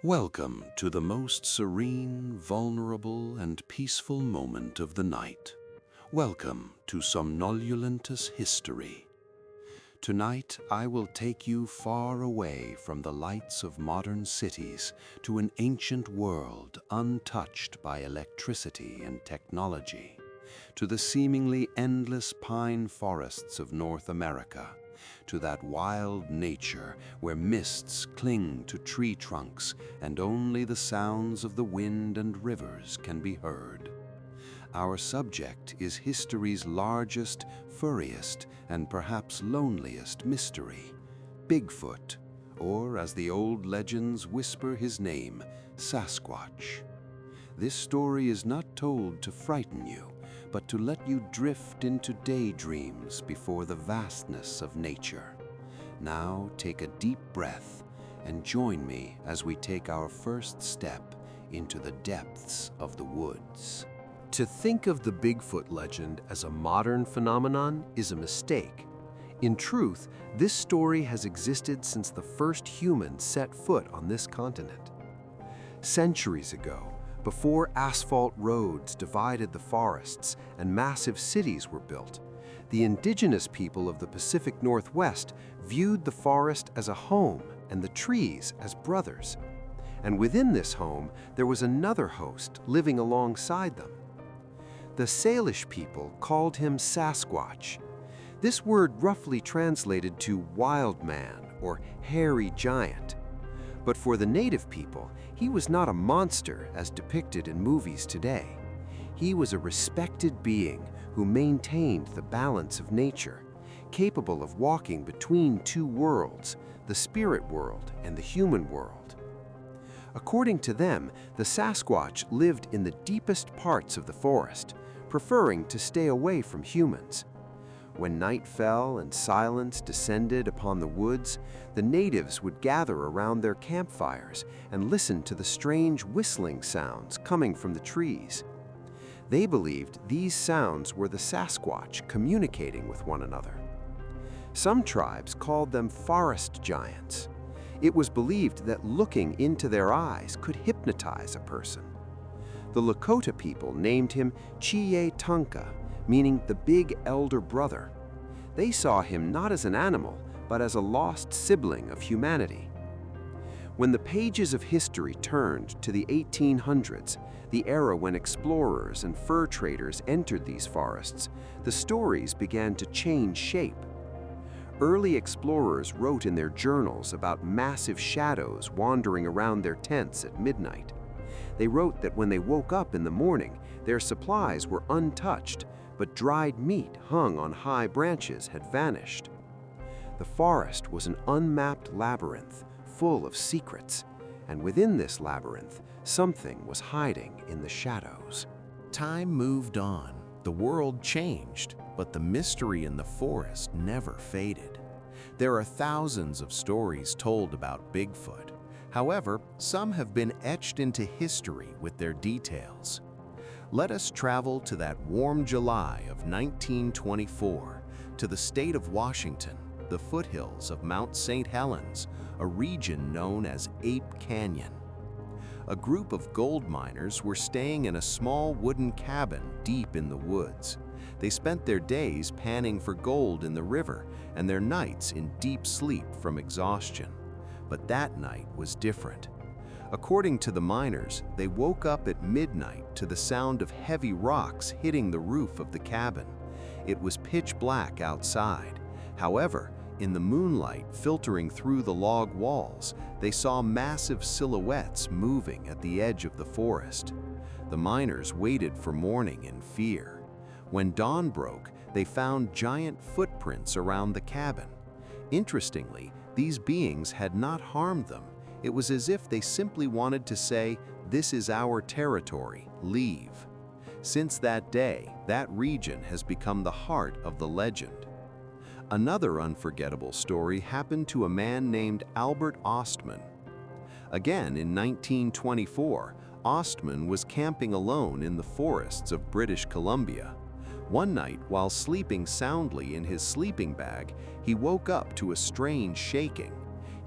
Welcome to the most serene, vulnerable, and peaceful moment of the night. Welcome to Somnulentus History. Tonight, I will take you far away from the lights of modern cities to an ancient world untouched by electricity and technology, to the seemingly endless pine forests of North America, to that wild nature where mists cling to tree trunks and only the sounds of the wind and rivers can be heard. Our subject is history's largest, furriest, and perhaps loneliest mystery, Bigfoot, or as the old legends whisper his name, Sasquatch. This story is not told to frighten you, but to let you drift into daydreams before the vastness of nature. Now take a deep breath and join me as we take our first step into the depths of the woods. To think of the Bigfoot legend as a modern phenomenon is a mistake. In truth, this story has existed since the first humans set foot on this continent. Centuries ago, before asphalt roads divided the forests and massive cities were built, the indigenous people of the Pacific Northwest viewed the forest as a home and the trees as brothers. And within this home, there was another host living alongside them. The Salish people called him Sasquatch. This word roughly translated to wild man or hairy giant. But for the native people, he was not a monster as depicted in movies today. He was a respected being who maintained the balance of nature, capable of walking between two worlds, the spirit world and the human world. According to them, the Sasquatch lived in the deepest parts of the forest, preferring to stay away from humans. When night fell and silence descended upon the woods, the natives would gather around their campfires and listen to the strange whistling sounds coming from the trees. They believed these sounds were the Sasquatch communicating with one another. Some tribes called them forest giants. It was believed that looking into their eyes could hypnotize a person. The Lakota people named him Chie-Tanka, meaning the big elder brother. They saw him not as an animal, but as a lost sibling of humanity. When the pages of history turned to the 1800s, the era when explorers and fur traders entered these forests, the stories began to change shape. Early explorers wrote in their journals about massive shadows wandering around their tents at midnight. They wrote that when they woke up in the morning, their supplies were untouched, but dried meat hung on high branches had vanished. The forest was an unmapped labyrinth full of secrets, and within this labyrinth, something was hiding in the shadows. Time moved on, the world changed, but the mystery in the forest never faded. There are thousands of stories told about Bigfoot. However, some have been etched into history with their details. Let us travel to that warm July of 1924, to the state of Washington, the foothills of Mount St. Helens, a region known as Ape Canyon. A group of gold miners were staying in a small wooden cabin deep in the woods. They spent their days panning for gold in the river and their nights in deep sleep from exhaustion. But that night was different. According to the miners, they woke up at midnight to the sound of heavy rocks hitting the roof of the cabin. It was pitch black outside. However, in the moonlight filtering through the log walls, they saw massive silhouettes moving at the edge of the forest. The miners waited for morning in fear. When dawn broke, they found giant footprints around the cabin. Interestingly, these beings had not harmed them. It was as if they simply wanted to say, "This is our territory, leave." Since that day, that region has become the heart of the legend. Another unforgettable story happened to a man named Albert Ostman. Again, in 1924, Ostman was camping alone in the forests of British Columbia. One night, while sleeping soundly in his sleeping bag, he woke up to a strange shaking.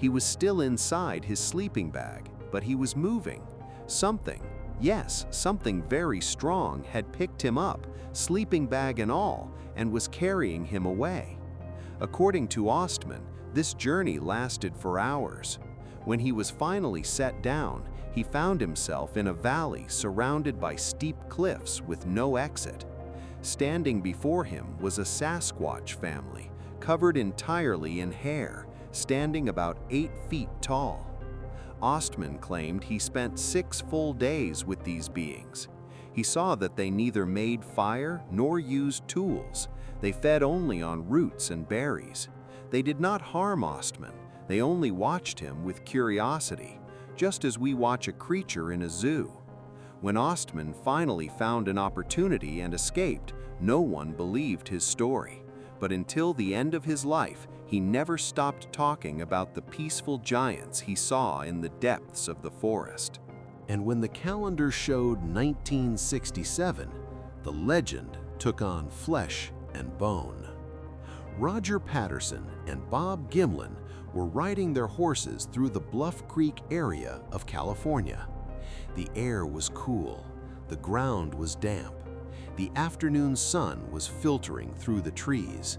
He was still inside his sleeping bag, but he was moving. Something, yes, something very strong had picked him up, sleeping bag and all, and was carrying him away. According to Ostman, this journey lasted for hours. When he was finally set down, he found himself in a valley surrounded by steep cliffs with no exit. Standing before him was a Sasquatch family, covered entirely in hair, standing about 8 feet tall. Ostman claimed he spent 6 full days with these beings. He saw that they neither made fire nor used tools. They fed only on roots and berries. They did not harm Ostman. They only watched him with curiosity, just as we watch a creature in a zoo. When Ostman finally found an opportunity and escaped, no one believed his story. But until the end of his life, he never stopped talking about the peaceful giants he saw in the depths of the forest. And when the calendar showed 1967, the legend took on flesh and bone. Roger Patterson and Bob Gimlin were riding their horses through the Bluff Creek area of California. The air was cool, the ground was damp, the afternoon sun was filtering through the trees.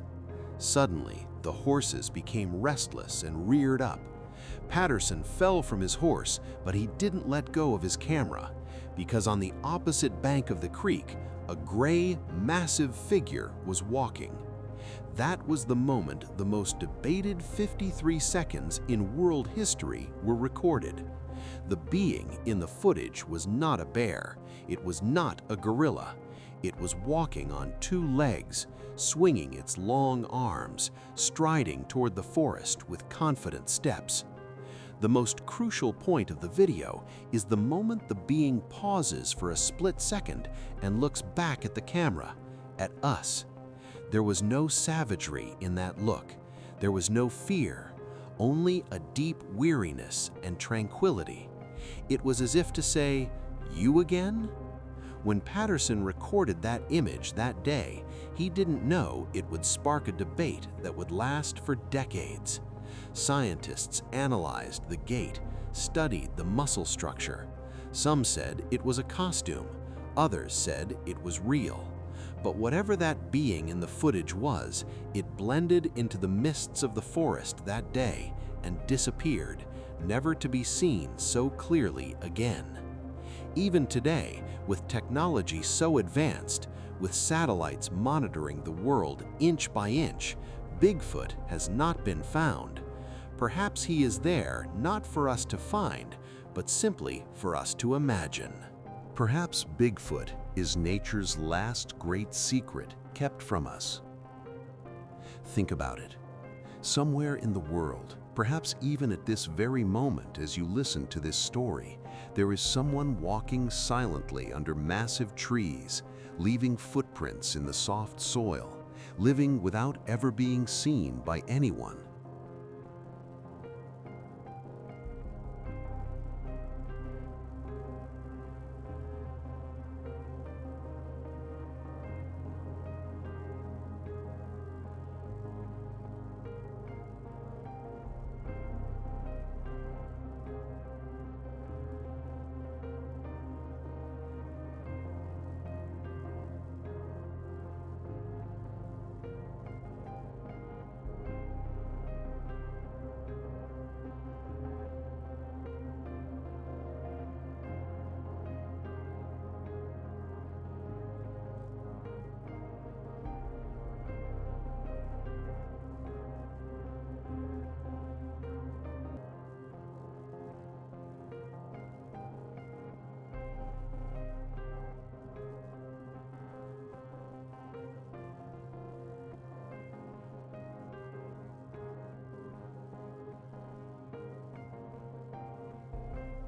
Suddenly, the horses became restless and reared up. Patterson fell from his horse, but he didn't let go of his camera, because on the opposite bank of the creek, a gray, massive figure was walking. That was the moment the most debated 53 seconds in world history were recorded. The being in the footage was not a bear, it was not a gorilla. It was walking on 2 legs, swinging its long arms, striding toward the forest with confident steps. The most crucial point of the video is the moment the being pauses for a split second and looks back at the camera, at us. There was no savagery in that look. There was no fear, only a deep weariness and tranquility. It was as if to say, "You again?" When Patterson recorded that image that day, he didn't know it would spark a debate that would last for decades. Scientists analyzed the gait, studied the muscle structure. Some said it was a costume, others said it was real. But whatever that being in the footage was, it blended into the mists of the forest that day and disappeared, never to be seen so clearly again. Even today, with technology so advanced, with satellites monitoring the world inch by inch, Bigfoot has not been found. Perhaps he is there not for us to find, but simply for us to imagine. Perhaps Bigfoot is nature's last great secret kept from us. Think about it. Somewhere in the world, perhaps even at this very moment as you listen to this story, there is someone walking silently under massive trees, leaving footprints in the soft soil, living without ever being seen by anyone.